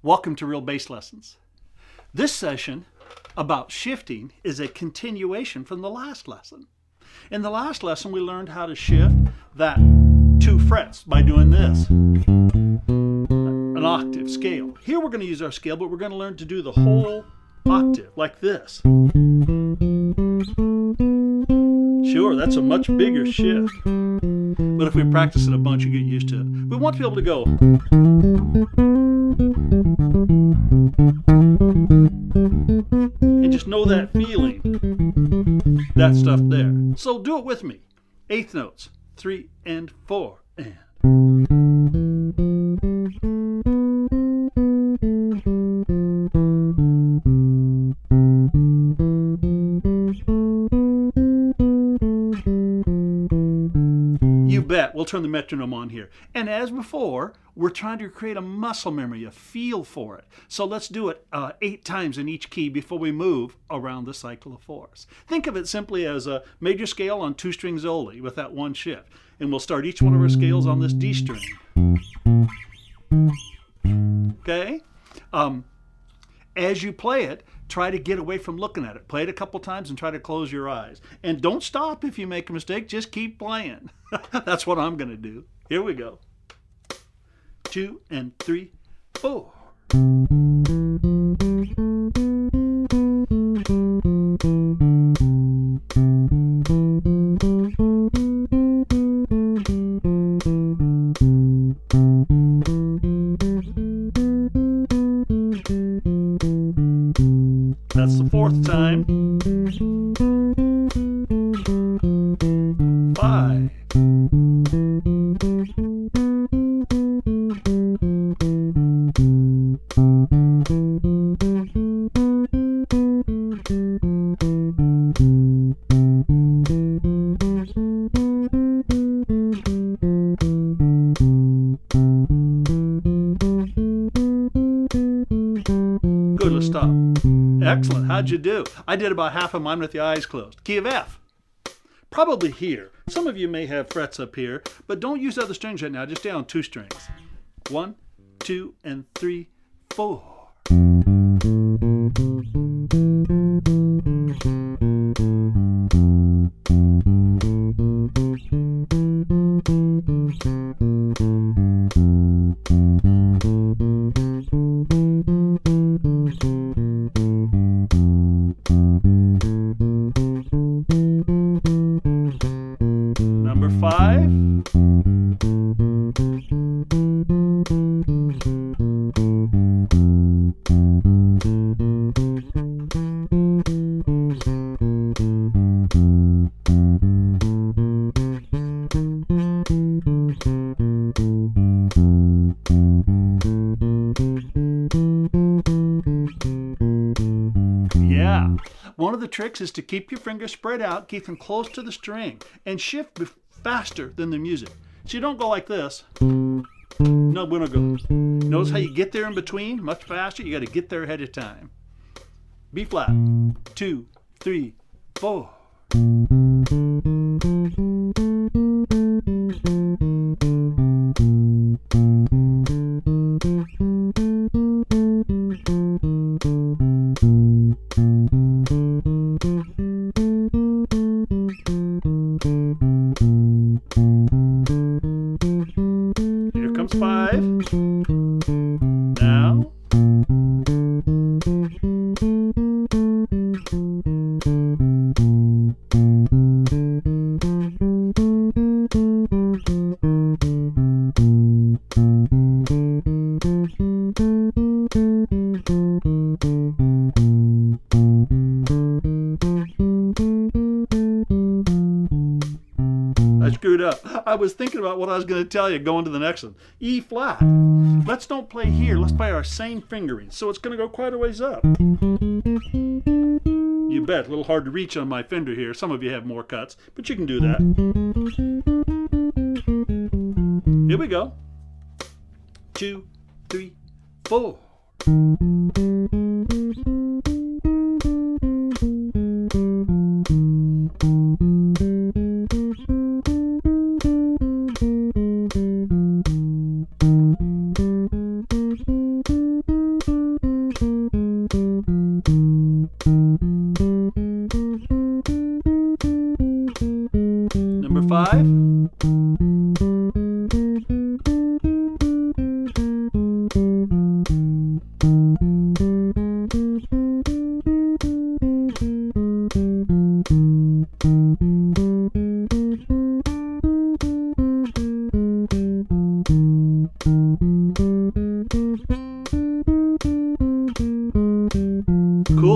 Welcome to Real Bass Lessons. This session about shifting is a continuation from the last lesson. In the last lesson, we learned how to shift that 2 frets by doing this, an octave scale. Here we're going to use our scale, but we're going to learn to do the whole octave like this. Sure, that's a much bigger shift, but if we practice it a bunch, you get used to it. We want to be able to go. And just know that feeling, that stuff there. So do it with me. Eighth notes, 3 and 4, and. You bet. We'll turn the metronome on here. And as before, we're trying to create a muscle memory, a feel for it. So let's do it 8 times in each key before we move around the cycle of 4s. Think of it simply as a major scale on 2 strings only with that 1 shift. And we'll start each one of our scales on this D string. Okay? As you play it, try to get away from looking at it. Play it a couple times and try to close your eyes. And don't stop if you make a mistake. Just keep playing. That's what I'm going to do. Here we go. 2 and 3, 4. That's the 4th time. 5. Good, let's stop. Excellent. How'd you do? I did about half of mine with the eyes closed. Key of F. Probably here. Some of you may have frets up here, but don't use other strings right now. Just stay on 2 strings. 1, 2, and 3, 4. Number 5. Yeah. One of the tricks is to keep your fingers spread out, keep them close to the string, and shift faster than the music. So you don't go like this. No, we don't go. Notice how you get there in between? Much faster. You got to get there ahead of time. B flat. 2, 3, 4. Here comes 5. Now. I screwed up. I was thinking about what I was going to tell you going to the next one. E flat. Let's don't play here. Let's play our same fingering. So it's going to go quite a ways up. You bet. A little hard to reach on my finger here. Some of you have more cuts, but you can do that. Here we go. 2, 3, 4.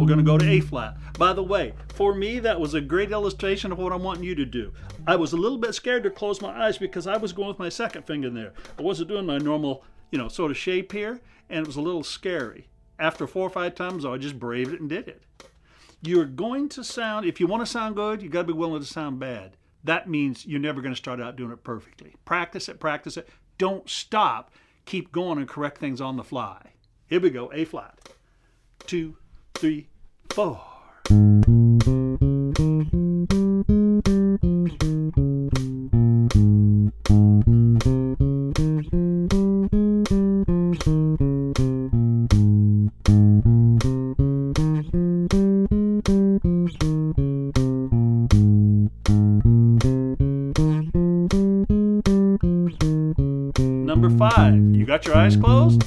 We're going to go to A flat. By the way, for me, that was a great illustration of what I'm wanting you to do. I was a little bit scared to close my eyes because I was going with my second finger there. I wasn't doing my normal, sort of shape here, and it was a little scary. After 4 or 5 times, I just braved it and did it. You're going to sound, if you want to sound good, you got to be willing to sound bad. That means you're never going to start out doing it perfectly. Practice it, practice it. Don't stop. Keep going and correct things on the fly. Here we go, A flat. 2, 3, 4. Number 5. You got your eyes closed?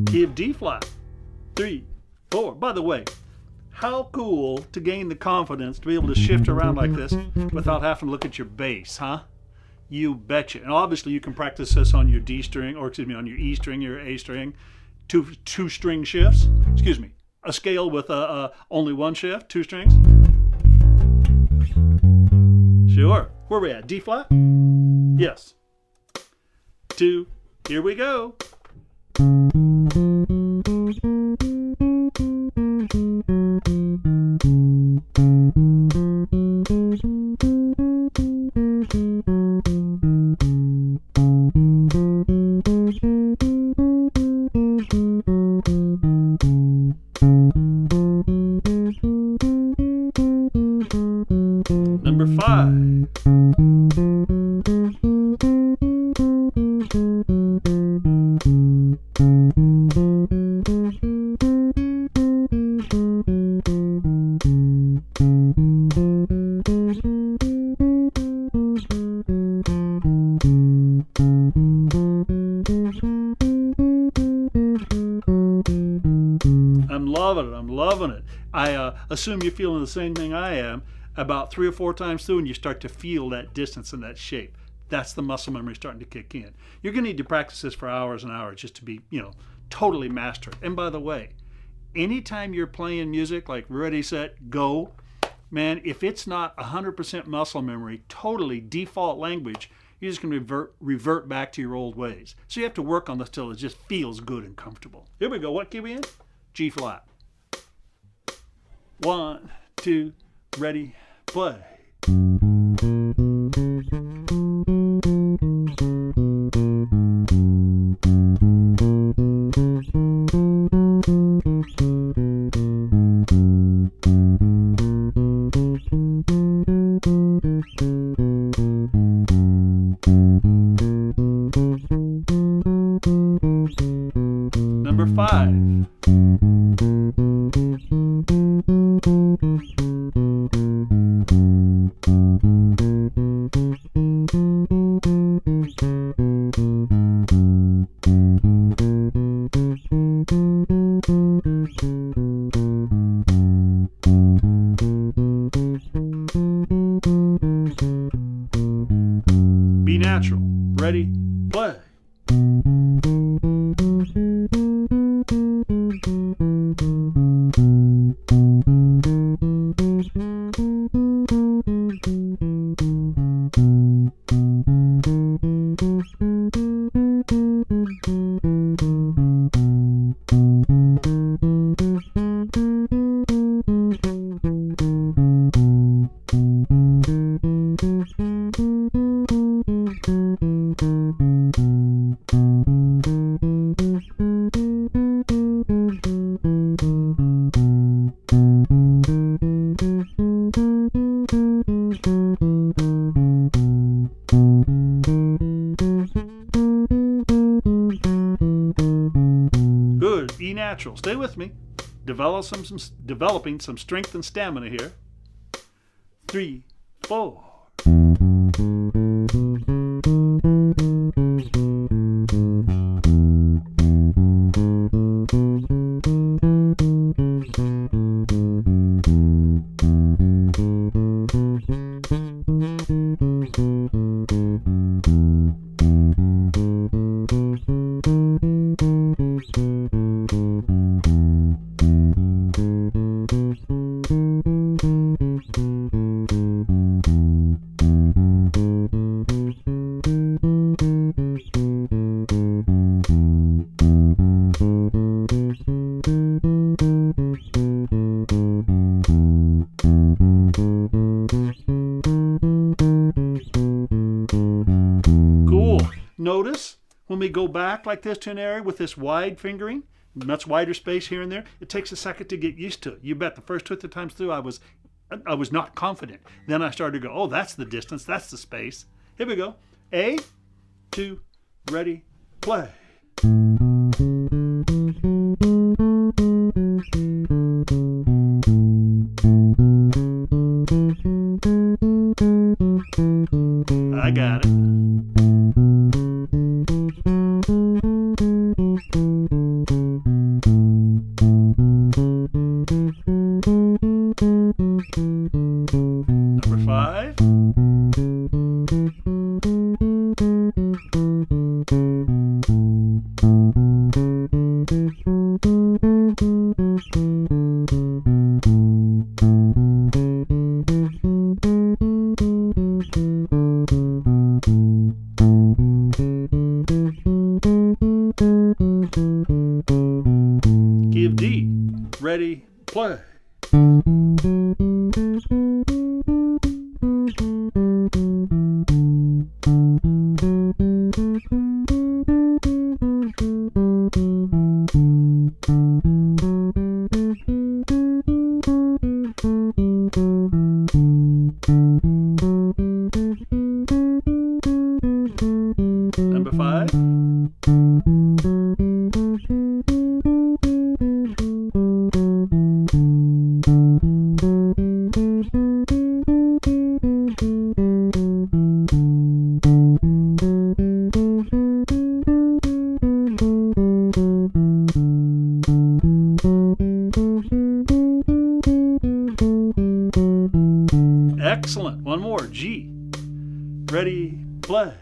Give D flat. 3, 4. By the way, how cool to gain the confidence to be able to shift around like this without having to look at your bass, huh? You betcha. And obviously you can practice this on your D string, or on your E string, your A string, two string shifts. A scale with only one shift, 2 strings. Sure. Where are we at? D flat? Yes. 2. Here we go. Number 5. I'm loving it. I assume you're feeling the same thing I am. About 3 or 4 times through and you start to feel that distance and that shape. That's the muscle memory starting to kick in. You're going to need to practice this for hours and hours just to be, totally master it. And by the way, anytime you're playing music like ready, set, go, man, if it's not 100% muscle memory, totally default language, you're just going to revert back to your old ways. So you have to work on this till it just feels good and comfortable. Here we go. What key we in? G flat. 1, 2, ready, play. Number 5. Be natural. Ready, play. Good. E natural. Stay with me. Developing some strength and stamina here. 3, 4. notice when we go back like this to an area with this wide fingering, much wider space here and there, it takes a second to get used to it. You bet the first 2 or 3 times through I was not confident. Then I started to go, oh, that's the distance, that's the space. Here we go. A, 2, ready, play. I got it. Number 5. Give D. Ready, play. Number 5. Excellent. One more. G. Ready, play.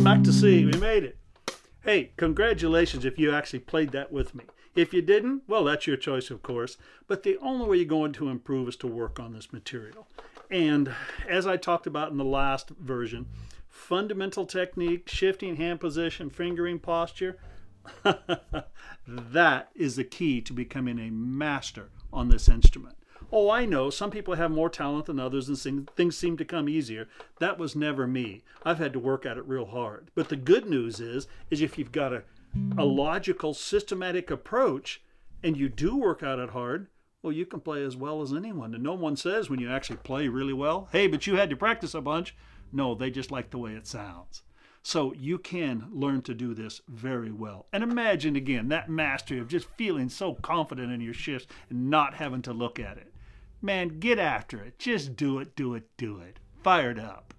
Back to C. We made it. Hey, congratulations if you actually played that with me. If you didn't, well, that's your choice, of course. But the only way you're going to improve is to work on this material. And as I talked about in the last version, fundamental technique, shifting hand position, fingering posture, that is the key to becoming a master on this instrument. Oh, I know, some people have more talent than others and things seem to come easier. That was never me. I've had to work at it real hard. But the good news is if you've got a logical, systematic approach and you do work at it hard, well, you can play as well as anyone. And no one says when you actually play really well, hey, but you had to practice a bunch. No, they just like the way it sounds. So you can learn to do this very well. And imagine, again, that mastery of just feeling so confident in your shifts and not having to look at it. Man, get after it. Just do it, do it, do it. Fired up.